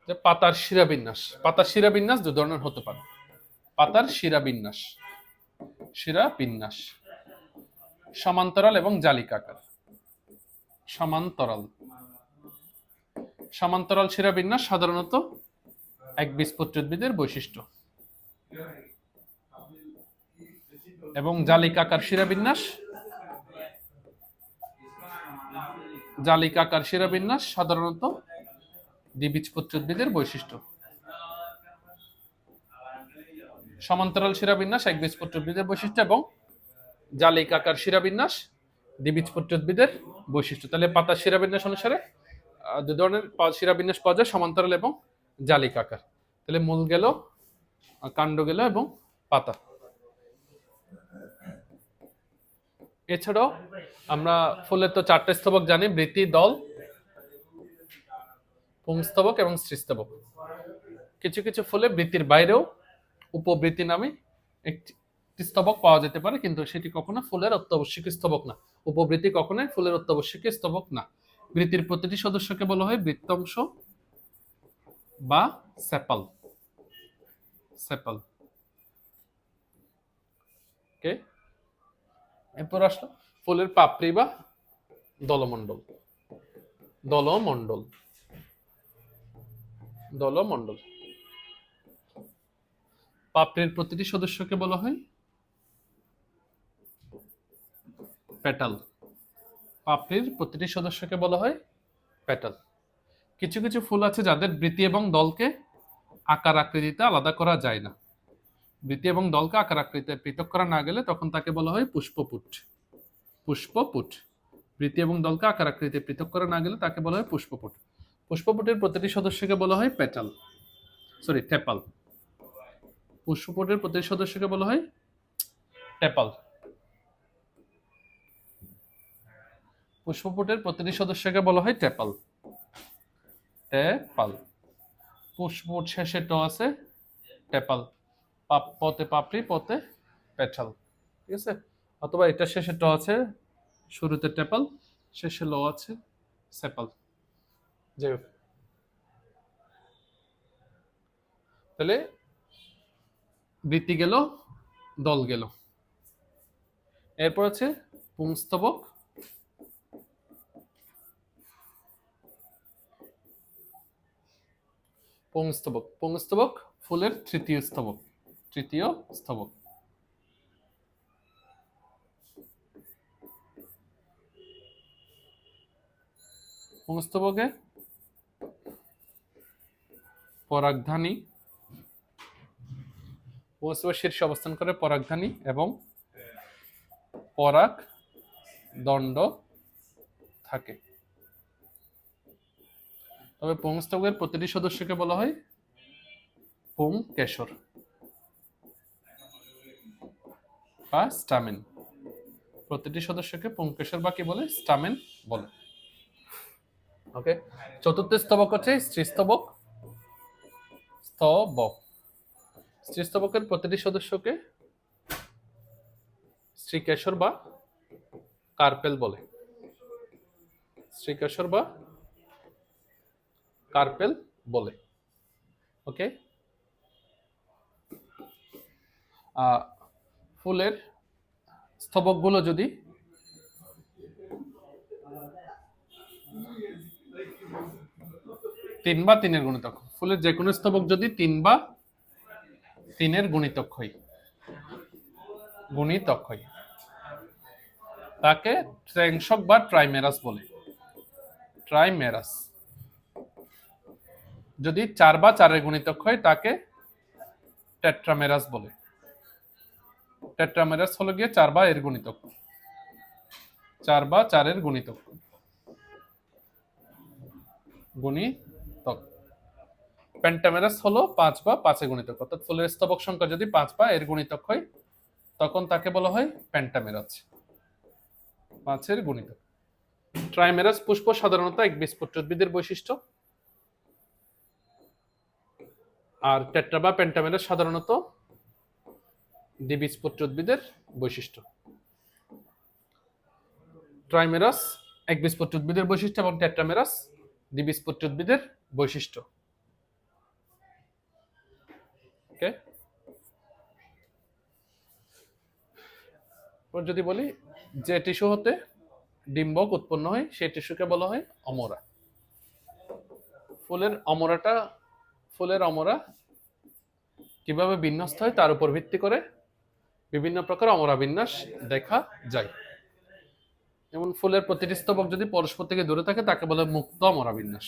যে পাতার শিরাবিন্যাস। পাতার শিরাবিন্যাস দুই ধরনের হতে পারে। পাতার শিরাবিন্যাস, শিরাবিন্যাস সমান্তরাল এবং জালিকাকার। সমান্তরাল, সমান্তরাল শিরাবিন্যাস সাধারণত একবীজপত্রী উদ্ভিদের বৈশিষ্ট্য। এবং জালিকাকার শিরাবিন্যাস, জালিকাকার শিরাবিন্যাস সাধারণত দ্বিবীজপত্রী উদ্ভিদের বৈশিষ্ট্য। সমান্তরাল শিরাবিন্যাস একবীজপত্রী উদ্ভিদের বৈশিষ্ট্য এবং জালিকাকার শিরাবিন্যাস দ্বিবীজপত্রী উদ্ভিদের বৈশিষ্ট্য। তাহলে পাতার শিরাবিন্যাস অনুসারে দুই ধরনের শিরাবিন্যাস পাওয়া যায়, সমান্তরাল এবং জালিকাকার। তাহলে মূল গেল, কাণ্ড গেল এবং পাতা। এছাড়াও আমরা ফুলের তো চারটে স্তবক জানি, বৃতি, দল, পুংস্তবক এবং স্ত্রীস্তবক। কিছু কিছু ফুলে বৃতির বাইরেও উপবৃতি নামে একটি স্তবক পাওয়া যেতে পারে, কিন্তু সেটি কখনো ফুলের অত্যাবশ্যক স্তবক না। উপবৃতি কখনোই ফুলের অত্যাবশ্যক স্তবক না। বৃতির প্রতিটি সদস্যকে বলা হয় বৃত্তাংশ বা সেপাল। সেপাল। ওকে, এরপর আসলো ফুলের পাপড়ি বা দলমণ্ডল। দলমণ্ডল, দলমণ্ডল। পাপড়ির প্রতিটি সদস্যকে বলা হয় পেটাল। পাপড়ির প্রতিটি সদস্যকে বলা হয় পেটাল। কিছু কিছু ফুল আছে যাদের বৃতি এবং দলকে আকার আকৃতিতে আলাদা করা যায় না। বৃতি এবং দলকে আকার আকৃতিতে পৃথক করা না গেলে তখন তাকে বলা হয় পুষ্পপুট। পুষ্পপুট। বৃতি এবং দলকে আকার আকৃতিতে পৃথক করা না গেলে তাকে বলা হয় পুষ্পপুট। পুষ্পপুটের প্রতিটি সদস্যকে বলা হয় পেটাল, সরি টেপাল। পুষ্পপুটের প্রতিটি সদস্যকে বলা হয় টেপাল। পুষ্পপুটের প্রতিটি সদস্যকে বলা হয় টেপাল। টেপাল। পুষ্পপুট শেষে ট আছে, টেপাল। পতে পাপড়ি, পতে পেটাল। ঠিক আছে, অথবা এটা শেষে ট আছে, শুরুতে টেপাল, শেষে ল আছে, সেপাল। যাই হোক, তাহলে বৃতি গেল, দল গেল। এরপর আছে পুংস্তবক। পুংস্তবক, পুংস্তবক ফুলের তৃতীয় স্তবক। তৃতীয় স্তবক। পুংস্তবকে পরাগধানী, পুংস্তবক শীর্ষে অবস্থান করে পরাগধানী এবং পরাগ দণ্ড থাকে। তবে পুংস্তবকের প্রতিটি সদস্যকে বলা হয় পুংকেশর বা স্টামেন। প্রতিটি সদস্যকে পুংকেশর বা কি বলে, স্টামেন বলে। ওকে, চতুর্থ স্তবক হচ্ছে স্ত্রীস্তবক। স্তবক, স্ত্রীস্তবকের প্রতিটি সদস্যকে স্ত্রীকেশর বা কার্পেল বলে। স্ত্রীকেশর বা কার্পেল বলে। ওকে, ফুলের স্তবকগুলো যদি তিন বা তিনের গুণিতক, ফুলের যে কোনো স্তবক যদি তিন বা তিনের গুণিতক হয়, গুণিতক হয়, তাকে ত্র্যংশক বা ট্রাইমেরাস বলে। ট্রাইমেরাস। যদি চার বা চারের গুণিতক হয় তাকে টেট্রামেরাস বলে। টেট্রামেরাস হলো গিয়ে চার বা এর গুণিতক। চার বা চারের গুণিতক। গুণিতক। পেন্টামেরাস হলো পাঁচ বা পাঁচের গুণিতক। অর্থাৎ ফুলের স্তবক সংখ্যা যদি পাঁচ বা এর গুণিতক হয় তখন তাকে বলা হয় পেন্টামেরাস, পাঁচের গুণিতক। ট্রাইমেরাস পুষ্প সাধারণত একবীজপত্রী উদ্ভিদের বৈশিষ্ট্য, আর টেট্রা বা পেন্টামেরাস সাধারণত দ্বিবীজপত্রী উদ্ভিদের বৈশিষ্ট্য। ট্রাইমেরাস একবীজপত্রী উদ্ভিদের বৈশিষ্ট্য এবং টেট্রামেরাস দ্বিবীজপত্রী উদ্ভিদের বৈশিষ্ট্য। ওকে, যদি বলি যে টিস্যু হতে ডিম্বক উৎপন্ন হয় সেই টিস্যুকে বলা হয় অমরা। ফুলের অমরা কিভাবে বিন্যস্ত হয় তার উপর ভিত্তি করে বিভিন্ন প্রকার অমরা বিন্যাস দেখা যায়। যেমন ফুলের প্রতিটি স্তবক যদি পরস্পর থেকে দূরে থাকে তাকে বলে মুক্ত অমরা বিন্যাস।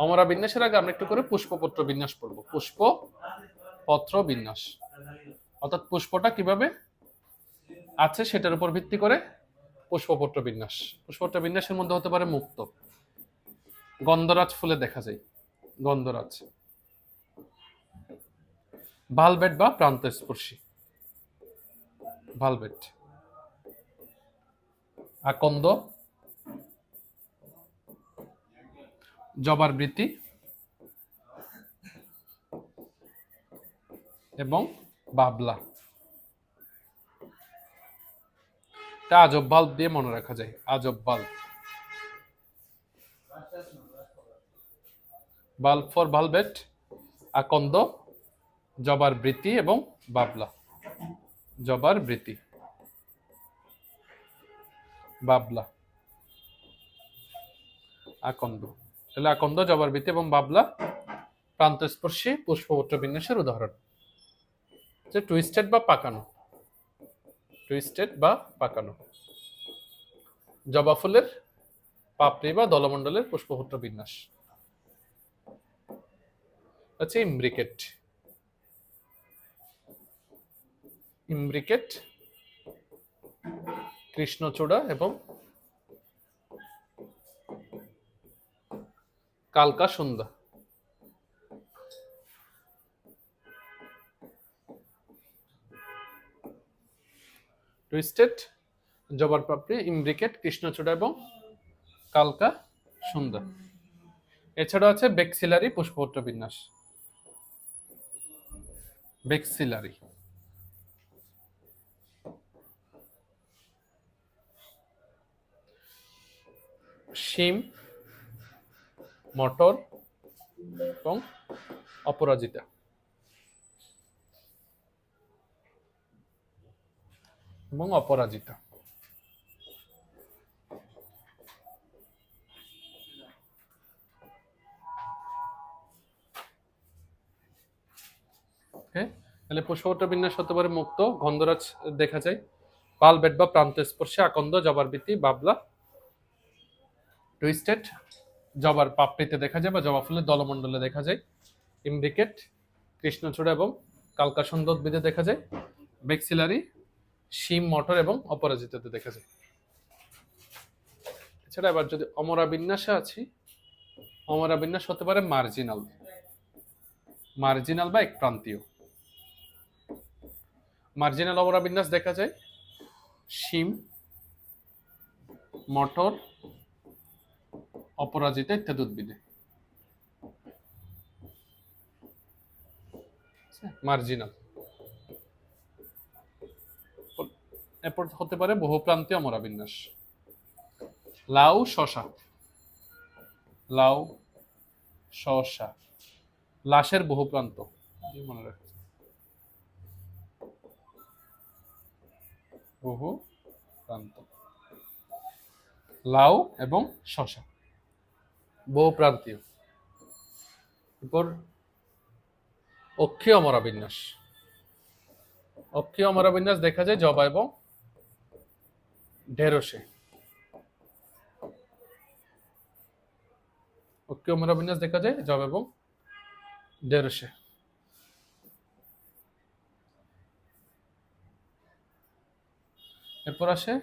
অমরা বিন্যাসের আগে আমরা একটু করে পুষ্পপত্র বিন্যাস পড়বো। পুষ্পপত্র বিন্যাস অর্থাৎ পুষ্পটা কিভাবে আছে সেটার উপর ভিত্তি করে পুষ্পপত্র বিন্যাস। পুষ্পপত্র বিন্যাসের মধ্যে হতে পারে মুক্ত, গন্ধরাজ ফুলে দেখা যায় গন্ধরাজ, ভালভেট বা প্রান্তস্পর্শী, ভালভেট, আকন্দ, জবার বৃতি এবং বাবলা। আজব বাল্ব দিয়ে মনে রাখা যায়, আজব বাল্ব। বাল্ব ফর ভালভেট, আকন্দ, জবার বৃতি এবং বাবলা। জবার বৃতি, বাবলা, আকন্দ। তাহলে আকন্দ, জবার বৃতি এবং বাবলা প্রান্তস্পর্শী পুষ্পপত্র বিন্যাসের উদাহরণ। যে টুইস্টেড বা পাকানো, টুইস্টেড বা পাকানো। জবা ফুলের পাপড়ি বা দলমণ্ডলের পুষ্পপত্র বিন্যাস আছে ইমব্রিকেট। ইমব্রিকেট, কৃষ্ণচূড়া এবং কালকা সন্ধ্যা। টুইস্টেড, জবার পাপড়ি, ইমব্রিকেট, কৃষ্ণচূড়া এবং কালকা সন্ধ্যা। এছাড়া আছে বেক্সিলারি পুষ্পপত্র বিন্যাস। বেক্সিলারি, শিম, মটর এবং অপরাজিতা। এবং অপরাজিতা। তাহলে পুষ্পপত্র বিন্যাস হতে পারে মুক্ত, গন্ধরাজ দেখা যায়, ভালভেট বা প্রান্তস্পর্শী, আকন্দ, জবার বৃতি, বাবলা। টুইস্টেড, জবার পাপড়িতে দেখা যায় বা জবা ফুলের দলমণ্ডলে দেখা যায়। ইমব্রিকেট, কৃষ্ণচূড়া এবং কালকা সন্ধ্যা উদ্ভিদে দেখা যায়। বেক্সিলারি, শিম, মটর এবং অপরাজিতাতে দেখা যায়। এছাড়া এবার যদি অমরা বিন্যাসে আছি, অমরা বিন্যাস হতে পারে মার্জিনাল, মার্জিনাল বা এক প্রান্তীয়। মার্জিনাল অমরা বিন্যাস দেখা যায় শিম, মটর, অপরাজিতা ইত্যাদি উদ্ভিদে। মার্জিনাল। এরপর হতে পারে বহুপ্রান্তীয় অমরা বিন্যাস। লাউ, শশা। লাউ, শশা, লাশের বহুপ্রান্ত, মনে রাখতে, বহু প্রান্ত। লাউ এবং শশা বহুপ্রান্তীয়। এরপর অক্ষীয় অমরা বিন্যাস। অক্ষীয় অমরা বিন্যাস দেখা যায় জবা এবং ঢেঁড়সে। অক্ষীয় অমরা বিন্যাস দেখা যায় জবা এবং ঢেঁড়সে। এরপর আসে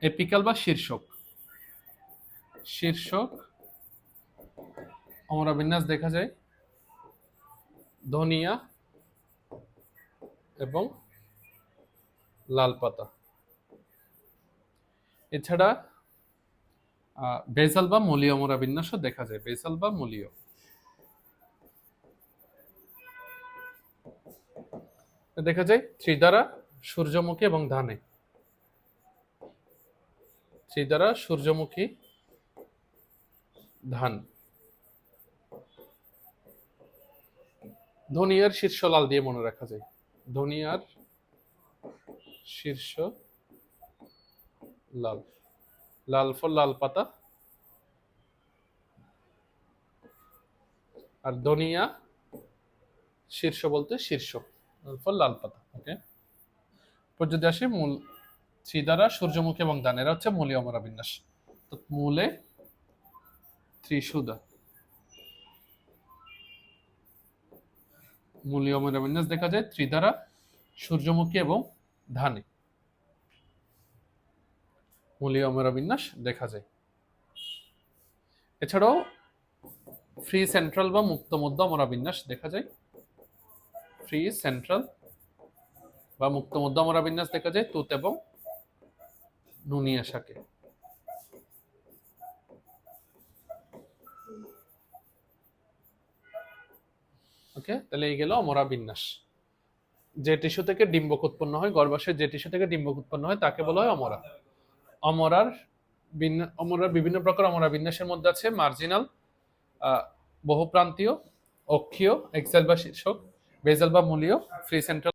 এপিক্যাল বা শীর্ষক। শীর্ষক অমরা বিন্যাস দেখা যায় ধনিয়া এবং লাল পাতা। এছাড়া বেসাল বা মলীয় অমরা বিন্যাসও দেখা যায়, বেসাল বা মলীয়। দেখা যায় ত্রিধারা, সূর্যমুখী এবং ধানে। থ্রি দ্বারা সূর্যমুখী, ধান। ধনিয়ার শীর্ষ লাল দিয়ে মনে রাখা যায়। ধনিয়ার শীর্ষ লাল। লাল ফল, লাল পাতা। আর ধনিয়া শীর্ষ বলতে শীর্ষ, লাল ফল লাল পাতা। ওকে, যদি আসি মূল, থ্রি দ্বারা সূর্যমুখী এবং ধান, এরা হচ্ছে মূলীয় অমরা বিন্যাস। তো মূলে ত্রিশুদা, মূলীয় অমরা বিন্যাস দেখা যায় ত্রিধারা, সূর্যমুখী এবং ধানে। মূলীয় অমরা বিন্যাস দেখা যায়। এছাড়াও ফ্রি সেন্ট্রাল বা মুক্ত মধ্য অমরা বিন্যাস দেখা যায়। ফ্রি সেন্ট্রাল বা মুক্ত মধ্য অমরা বিন্যাস দেখা যায় তুত এবং নুনিয়া শাকে। ওকে, তাহলে এই গেল অমরা বিন্যাস। যে টিস্যু থেকে ডিম্বক উৎপন্ন হয়, গর্ভাশয়ে যে টিস্যু থেকে ডিম্বক উৎপন্ন হয় তাকে বলা হয় অমরা। অমরার বিভিন্ন প্রকার অমরা বিন্যাসের মধ্যে আছে মার্জিনাল, বহুপ্রান্তীয়, অক্ষীয়, এক্সেল বা শীর্ষক, বেজাল বা মূলীয়, ফ্রি সেন্ট্রাল